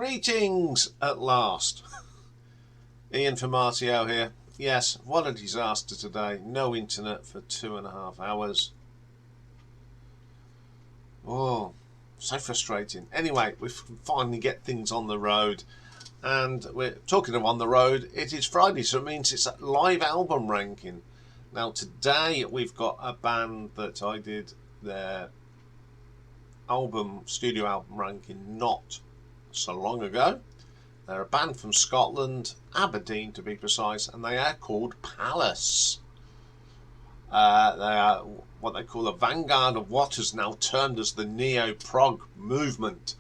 Greetings at last. Iain from RTO here. Yes, what a disaster today. No internet for 2.5 hours. Oh, so frustrating. Anyway, we finally get things on the road. And we're talking of on the road, it is Friday, so it means it's a live album ranking. Now today we've got a band that I did their studio album ranking not so long ago. They're a band from Scotland, Aberdeen to be precise, and they are called Pallas. They are what they call a vanguard of what is now termed as the Neo Prog movement.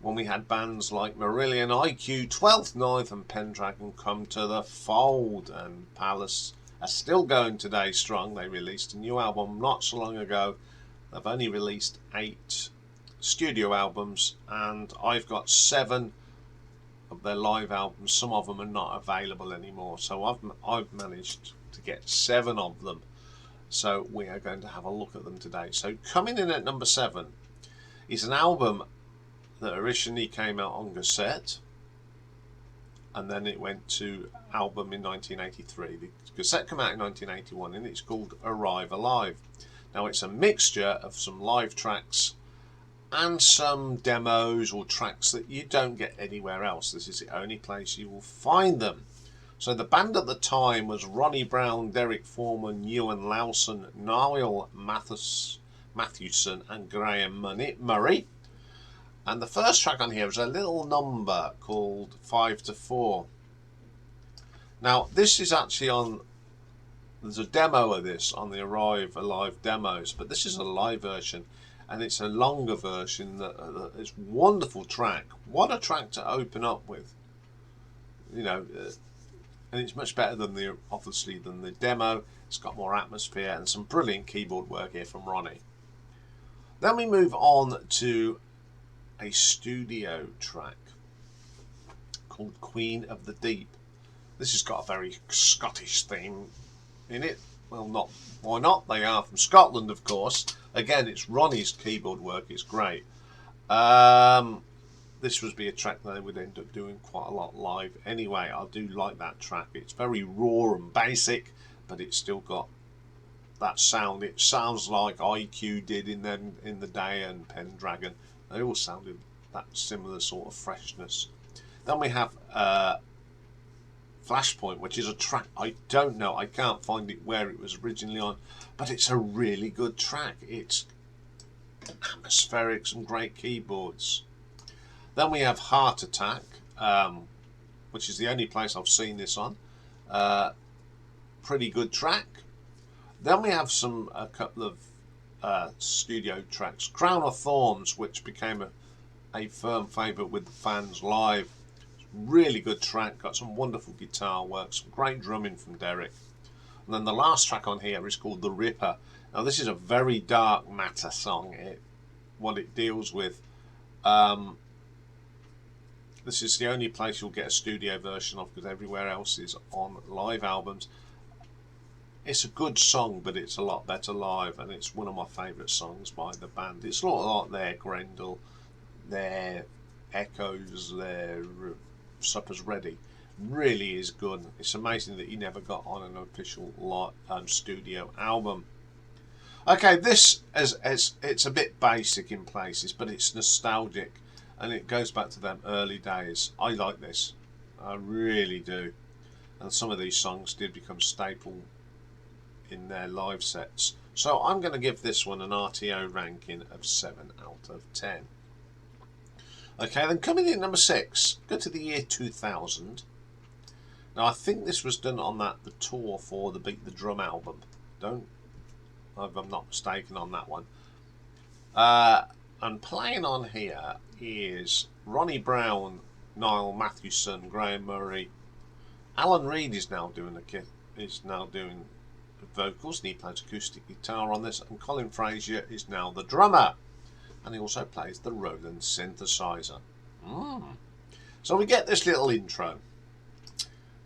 When we had bands like Marillion, IQ, 12th, 9th and Pendragon come to the fold, and Pallas are still going today strong. They released a new album not so long ago. They've only released 8 studio albums, and I've got 7 of their live albums. Some of them are not available anymore, so I've managed to get 7 of them. So we are going to have a look at them today. So coming in at number 7 is an album that originally came out on cassette, and then it went to album in 1983. The cassette came out in 1981, and it's called Arrive Alive. Now it's a mixture of some live tracks and some demos or tracks that you don't get anywhere else. This is the only place you will find them. So the band at the time was Ronnie Brown, Derek Foreman, Ewan Lawson, Niall Mathewson and Graham Murray. And the first track on here is a little number called 5 to 4. Now this is actually there's a demo of this on the Arrive Alive demos, but this is a live version, and it's a longer version. It's a wonderful track. What a track to open up with, and it's much better than obviously than the demo. It's got more atmosphere and some brilliant keyboard work here from Ronnie. Then we move on to a studio track called Queen of the Deep. This has got a very Scottish theme in it. Well, not why not? They are from Scotland, of course. Again, it's Ronnie's keyboard work. It's great. This would be a track that they would end up doing quite a lot live. Anyway, I do like that track. It's very raw and basic, but it's still got that sound. It sounds like IQ did in the day, and Pendragon. They all sounded that similar sort of freshness. Then we have Flashpoint, which is a track I don't know. I can't find it where it was originally on, but it's a really good track. It's atmospheric, some great keyboards. Then we have Heart Attack, which is the only place I've seen this on. Pretty good track. Then we have a couple of studio tracks. Crown of Thorns, which became a firm favourite with the fans live. Really good track, got some wonderful guitar work, some great drumming from Derek. And then the last track on here is called The Ripper. Now this is a very dark matter song. What it deals with, this is the only place you'll get a studio version of, because everywhere else is on live albums. It's a good song, but it's a lot better live, and it's one of my favourite songs by the band. It's a lot like their Grendel, their Echoes, their Supper's Ready. Really is good. It's amazing that he never got on an official studio album. Okay, this it's a bit basic in places, but it's nostalgic, and it goes back to them early days. I like this, I really do, and some of these songs did become staple in their live sets. So I'm going to give this one an RTO ranking of 7 out of 10. Okay, then coming in at number 6, go to the year 2000. Now I think this was done on the tour for the Beat the Drum album. If I'm not mistaken on that one. And playing on here is Ronnie Brown, Niall Mathewson, Graham Murray. Alan Reid is now doing vocals, and he plays acoustic guitar on this, and Colin Frazier is now the drummer, and he also plays the Roland synthesizer. So we get this little intro,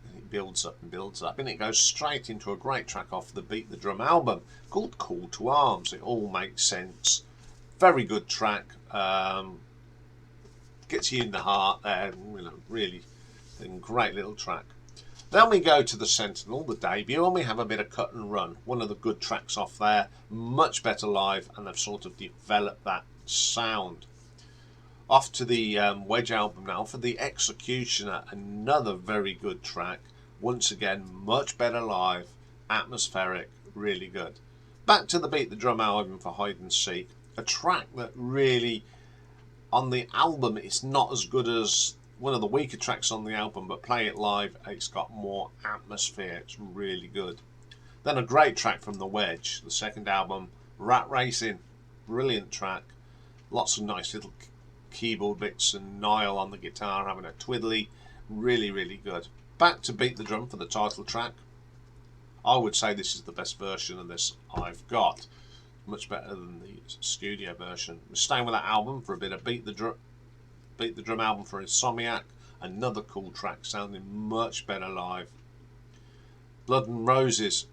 and it builds up and builds up, and it goes straight into a great track off the Beat the Drum album called Call to Arms. It all makes sense. Very good track. gets you in the heart there, you know, really great little track. Then we go to the Sentinel, the debut, and we have a bit of Cut and Run, one of the good tracks off there, much better live, and they've sort of developed that sound. Off to the Wedge album now for the Executioner, another very good track, once again much better live, atmospheric, really good. Back to the Beat the Drum album for Hide and Seek, a track that really, on the album, it's not as good as one of the weaker tracks on the album, but play it live, it's got more atmosphere, it's really good. Then a great track from the Wedge, the second album, Rat Racing, brilliant track, lots of nice little keyboard bits and Niall on the guitar having a twiddly, really good. Back to Beat the Drum for the title track. I would say this is the best version of this I've got, much better than the studio version. We're staying with that album for a bit of Beat the Drum album for Insomniac, another cool track sounding much better live. Blood and Roses,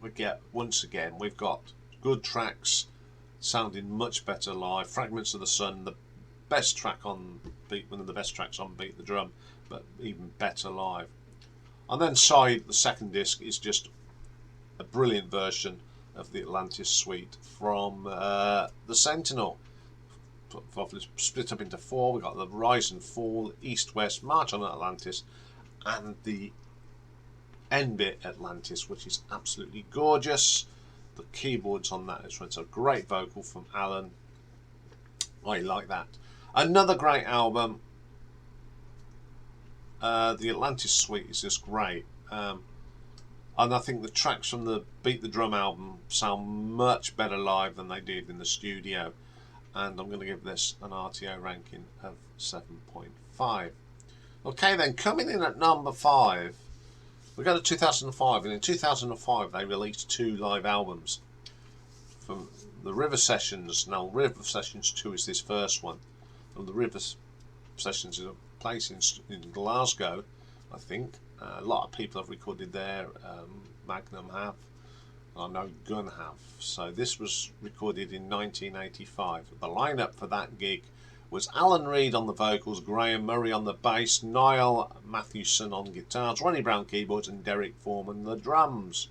once again we've got good tracks sounding much better live. Fragments of the Sun, the best track on one of the best tracks on Beat the Drum, but even better live. And then the second disc is just a brilliant version of the Atlantis suite from the Sentinel. Split up into four. We've got the Rise and Fall, East West, March on Atlantis, and the end bit Atlantis, which is absolutely gorgeous. The keyboards on that it's a great vocal from Alan. I like that. Another great album. The Atlantis suite is just great. And I think the tracks from the Beat the Drum album sound much better live than they did in the studio. And I'm going to give this an RTO ranking of 7.5. Okay then, coming in at number 5, we go to 2005, and in 2005 they released 2 live albums from the River Sessions. Now River Sessions 2 is this first one, and the River Sessions is a place in Glasgow, I think. A lot of people have recorded there, Magnum have, I know Gun have. So this was recorded in 1985. The lineup for that gig was Alan Reid on the vocals, Graham Murray on the bass, Niall Mathewson on guitars, Ronnie Brown keyboards, and Derek Foreman the drums.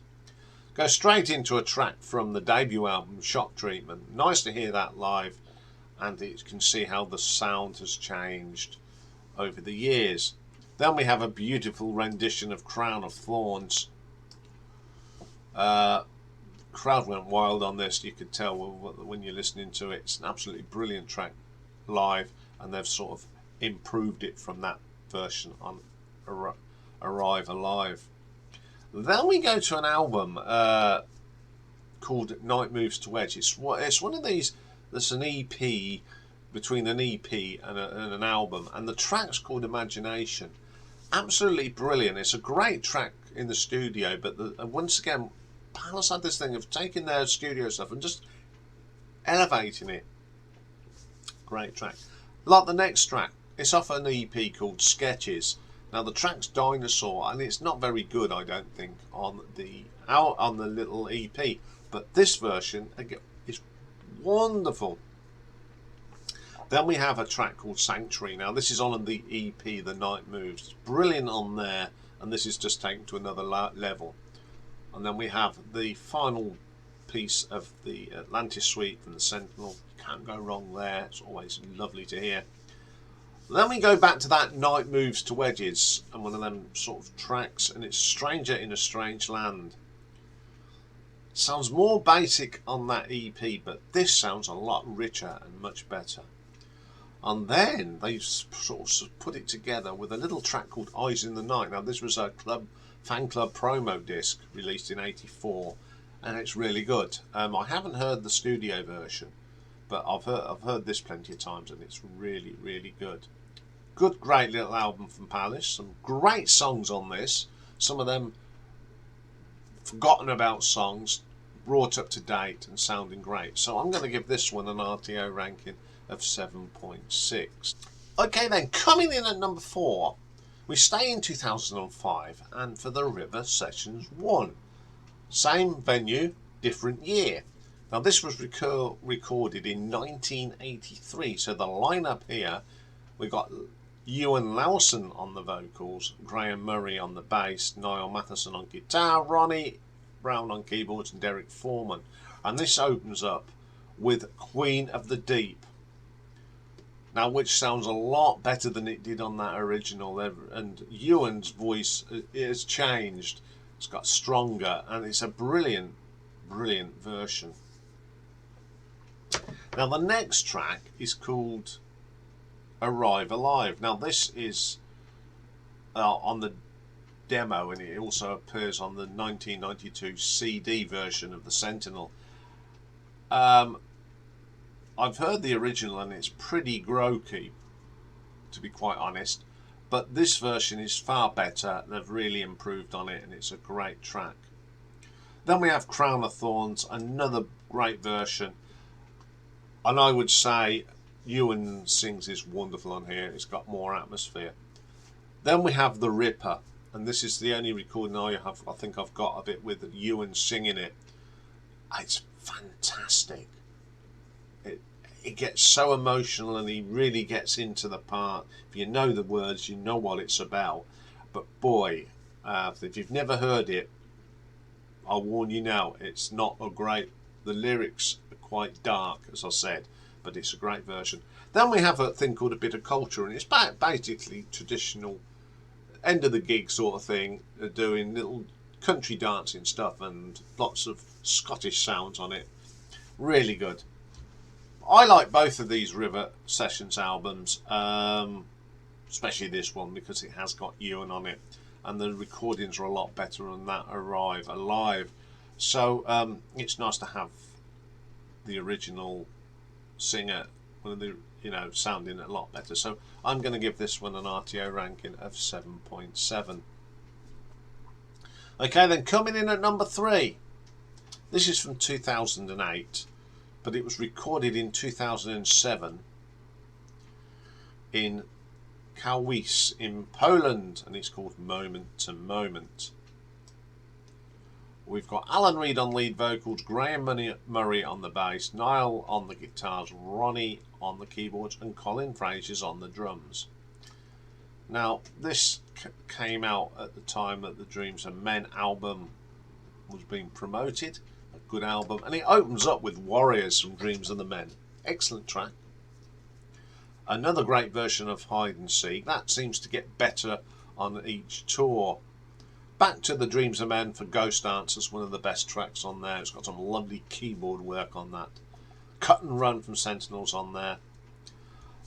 Go straight into a track from the debut album, Shock Treatment. Nice to hear that live, and you can see how the sound has changed over the years. Then we have a beautiful rendition of Crown of Thorns. Crowd went wild on this, you could tell when you're listening to it. It's an absolutely brilliant track live, and they've sort of improved it from that version on Arrive Alive. Then we go to an album called Night Moves to Edge. It's one of these that's an EP between an EP and an album, and the track's called Imagination. Absolutely brilliant. It's a great track in the studio, but once again, Pallas had this thing of taking their studio stuff and just elevating it. Great track. Like the next track, it's off an EP called Sketches. Now the track's Dinosaur, and it's not very good, I don't think, on the little EP. But this version again is wonderful. Then we have a track called Sanctuary. Now this is on the EP, The Night Moves. It's brilliant on there, and this is just taken to another level. And then we have the final piece of the Atlantis suite from the Sentinel. Can't go wrong there. It's always lovely to hear. Then we go back to that Night Moves to Wedges, and one of them sort of tracks, and it's Stranger in a Strange Land. Sounds more basic on that EP, but this sounds a lot richer and much better. And then they sort of put it together with a little track called Eyes in the Night. Now this was a fan club promo disc released in '84, and it's really good. I haven't heard the studio version, but I've heard this plenty of times, and it's really good. Good, great little album from Pallas. Some great songs on this. Some of them forgotten about songs, brought up to date and sounding great. So I'm going to give this one an RTO ranking of 7.6. Okay then, coming in at number 4, we stay in 2005, and for the River Sessions 1. Same venue, different year. Now this was recorded in 1983, so the lineup here, we got Ewan Lawson on the vocals, Graham Murray on the bass, Niall Matheson on guitar, Ronnie Brown on keyboards, and Derek Foreman. And this opens up with Queen of the Deep. Now, which sounds a lot better than it did on that original, and Ewan's voice has changed. It's got stronger, and it's a brilliant, brilliant version. Now, the next track is called Arrive Alive. Now, this is on the demo, and it also appears on the 1992 CD version of the Sentinel. I've heard the original and it's pretty grokey, to be quite honest, but this version is far better. They've really improved on it and it's a great track. Then we have Crown of Thorns, another great version, and I would say Ewan sings is wonderful on here. It's got more atmosphere. Then we have The Ripper, and this is the only recording I think I've got of it with Ewan singing it. It's fantastic. It gets so emotional and he really gets into the part. If you know the words, you know what it's about. But boy, if you've never heard it, I'll warn you now, it's not a great... The lyrics are quite dark, as I said, but it's a great version. Then we have a thing called A Bit of Culture, and it's basically traditional end of the gig sort of thing, doing little country dancing stuff and lots of Scottish sounds on it. Really good. I like both of these River Sessions albums, especially this one because it has got Ewan on it, and the recordings are a lot better than that Arrive Alive. So it's nice to have the original singer, sounding a lot better. So I'm going to give this one an RTO ranking of 7.7. Okay, then coming in at number 3. This is from 2008. But it was recorded in 2007 in Katowice in Poland, and it's called Moment to Moment. We've got Alan Reid on lead vocals, Graham Murray on the bass, Niall on the guitars, Ronnie on the keyboards, and Colin Fraser's on the drums. Now, this came out at the time that the Dreams of Men album was being promoted. Good album, and it opens up with Warriors from Dreams of the Men. Excellent track. Another great version of Hide and Seek. That seems to get better on each tour. Back to the Dreams of Men for Ghost Dancers, one of the best tracks on there. It's got some lovely keyboard work on that. Cut and Run from Sentinels on there.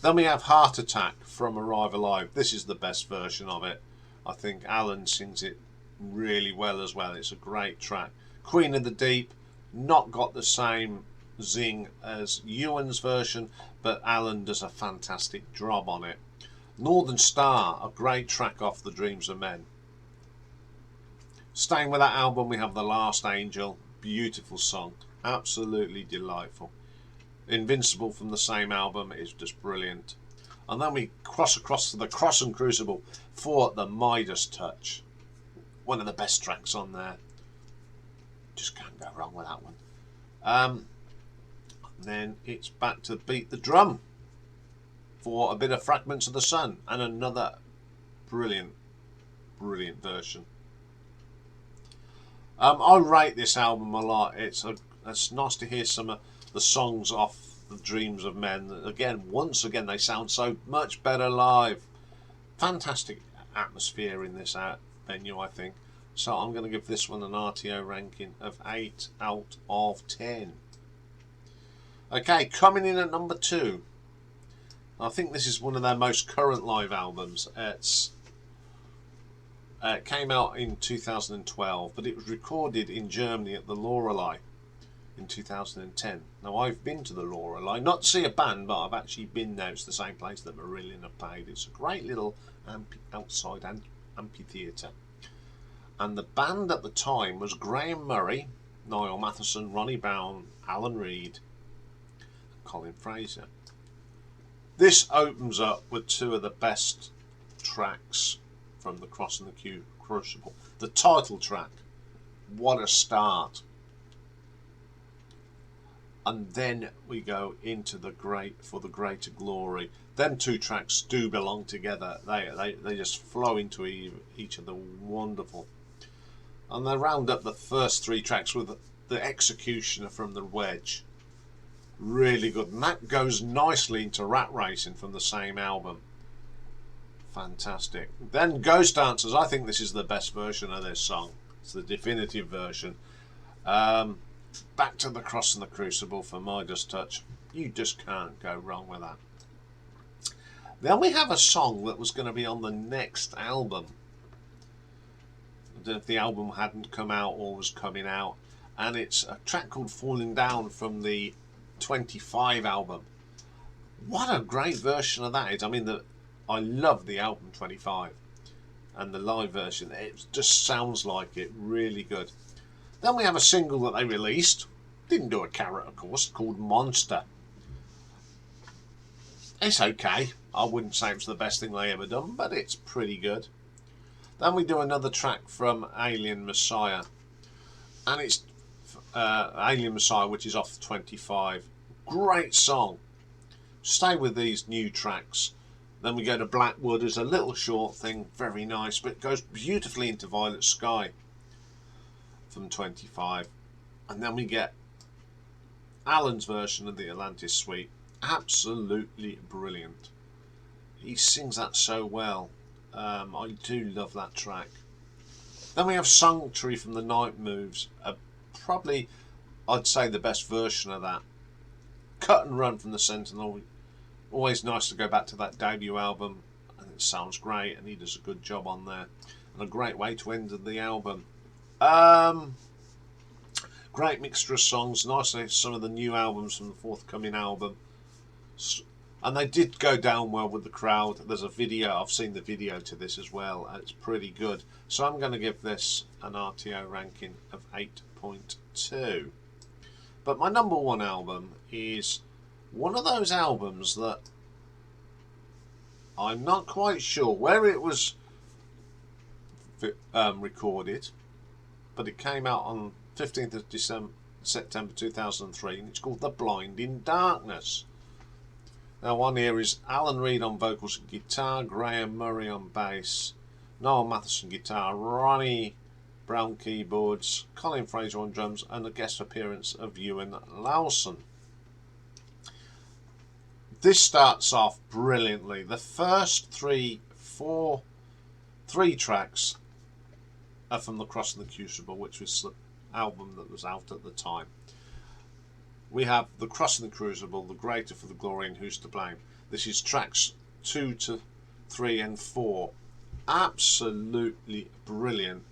Then we have Heart Attack from Arrive Alive. This is the best version of it. I think Alan sings it really well as well. It's a great track. Queen of the Deep, not got the same zing as Ewan's version, but Alan does a fantastic job on it. Northern Star, a great track off the Dreams of Men. Staying with that album, we have The Last Angel, beautiful song, absolutely delightful. Invincible from the same album is just brilliant. And then we cross across to the Cross and Crucible for The Midas Touch, one of the best tracks on there. Just can't go wrong with that one. Then it's back to Beat the Drum for a bit of Fragments of the Sun, and another brilliant, brilliant version. I rate this album a lot. It's nice to hear some of the songs off the Dreams of Men. Again, once again, they sound so much better live. Fantastic atmosphere in this venue, I think. So I'm going to give this one an RTO ranking of 8 out of 10. Okay, coming in at number 2. I think this is one of their most current live albums. It came out in 2012, but it was recorded in Germany at the Loreley in 2010. Now, I've been to the Loreley, not to see a band, but I've actually been there. It's the same place that Marillion have played. It's a great little outside amphitheatre. And the band at the time was Graham Murray, Niall Matheson, Ronnie Brown, Alan Reid, and Colin Fraser. This opens up with two of the best tracks from the Cross and the Crucible. The title track, what a start. and then we go into the For the Greater Glory. Them two tracks do belong together. They just flow into each other. Wonderful. And they round up the first three tracks with the Executioner from the Wedge. Really good. And that goes nicely into Rat Racing from the same album. Fantastic. Then Ghost Dancers. I think this is the best version of this song. It's the definitive version. Back to the Cross and the Crucible for Midas Touch. You just can't go wrong with that. Then we have a song that was going to be on the next album. I don't know if the album hadn't come out or was coming out. And it's a track called Falling Down from the 25 album. What a great version of that is. I mean, I love the album 25. And the live version, it just sounds like it. Really good. Then we have a single that they released. Didn't do a carrot, of course, called Monster. It's okay. I wouldn't say it's the best thing they ever done, but it's pretty good. Then we do another track from Alien Messiah. And it's Alien Messiah, which is off 25. Great song. Stay with these new tracks. Then we go to Blackwood as a little short thing. Very nice, but it goes beautifully into Violet Sky from 25. And then we get Alan's version of the Atlantis Suite. Absolutely brilliant. He sings that so well. I do love that track. Then we have Sanctuary from the Night Moves. Probably, I'd say, the best version of that. Cut and Run from the Sentinel. Always nice to go back to that debut album. And it sounds great, and he does a good job on there. And a great way to end the album. Great mixture of songs. Nicely some of the new albums from the forthcoming album. And they did go down well with the crowd. There's a video. I've seen the video to this as well. It's pretty good. So I'm going to give this an RTO ranking of 8.2. But my number one album is one of those albums that I'm not quite sure where it was recorded, but it came out on 15th of September 2003, and it's called The Blinding Darkness. Now on here is Alan Reid on vocals and guitar, Graham Murray on bass, Noel Matheson guitar, Ronnie Brown keyboards, Colin Fraser on drums, and a guest appearance of Ewan Lawson. This starts off brilliantly. The first three tracks are from The Cross and the Crucible, which was the album that was out at the time. We have The Cross and the Crucible, The Greater for the Glory, and Who's to Blame. This is tracks 2 to 3 and 4. Absolutely brilliant.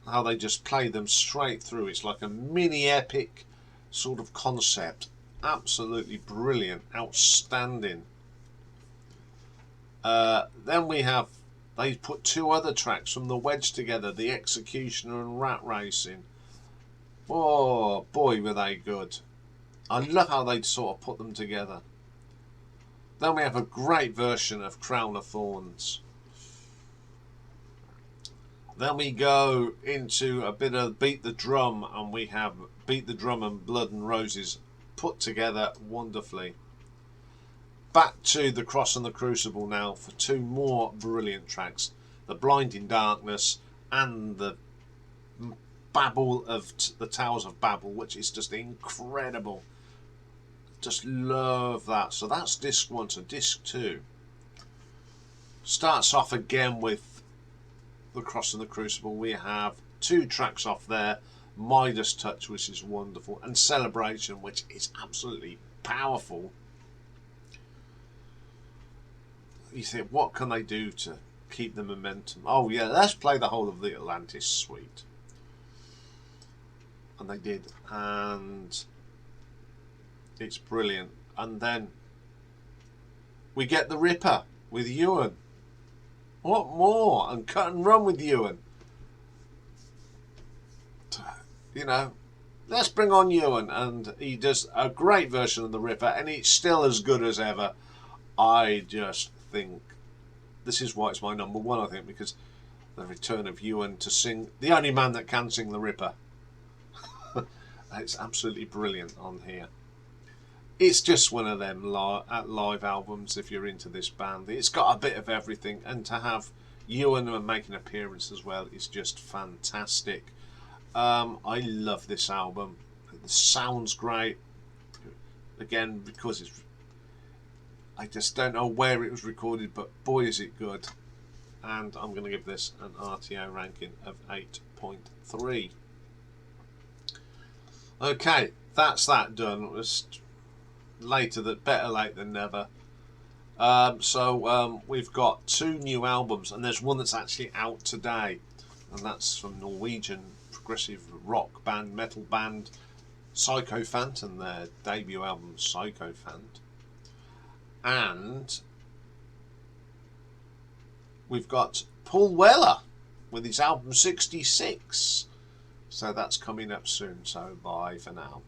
How they just play them straight through. It's like a mini epic sort of concept. Absolutely brilliant. Outstanding. Then we have, they put two other tracks from the Wedge together, The Executioner and Rat Racing. Oh boy, were they good. I love how they sort of put them together. Then we have a great version of Crown of Thorns. Then we go into a bit of Beat the Drum, and we have Beat the Drum and Blood and Roses put together wonderfully. Back to The Cross and the Crucible now for two more brilliant tracks. The Blinding Darkness and the Babel of the Towers of Babel, which is just incredible. Just love that. So that's disc 1. So disc 2 starts off again with The Cross and the Crucible. We have two tracks off there, Midas Touch, which is wonderful, and Celebration, which is absolutely powerful. You think, what can they do to keep the momentum? Oh yeah, let's play the whole of the Atlantis Suite. And they did, and it's brilliant. And then we get the Ripper with Ewan. What more? And Cut and Run with Ewan. You know, let's bring on Ewan, and he does a great version of the Ripper, and it's still as good as ever. I just think this is why it's my number one, I think, because the return of Ewan to sing, the only man that can sing the Ripper. It's absolutely brilliant on here. It's just one of them live albums if you're into this band. It's got a bit of everything, and to have Ewan make an appearance as well is just fantastic. I love this album. It sounds great. Again, because I just don't know where it was recorded, but boy is it good. And I'm going to give this an RTO ranking of 8.3. Okay, that's that done. It was better late than never. We've got 2 new albums, and there's one that's actually out today, and that's from Norwegian progressive rock band, metal band Sycophant, and their debut album Sycophant. And we've got Paul Weller with his album 66. So that's coming up soon, so bye for now.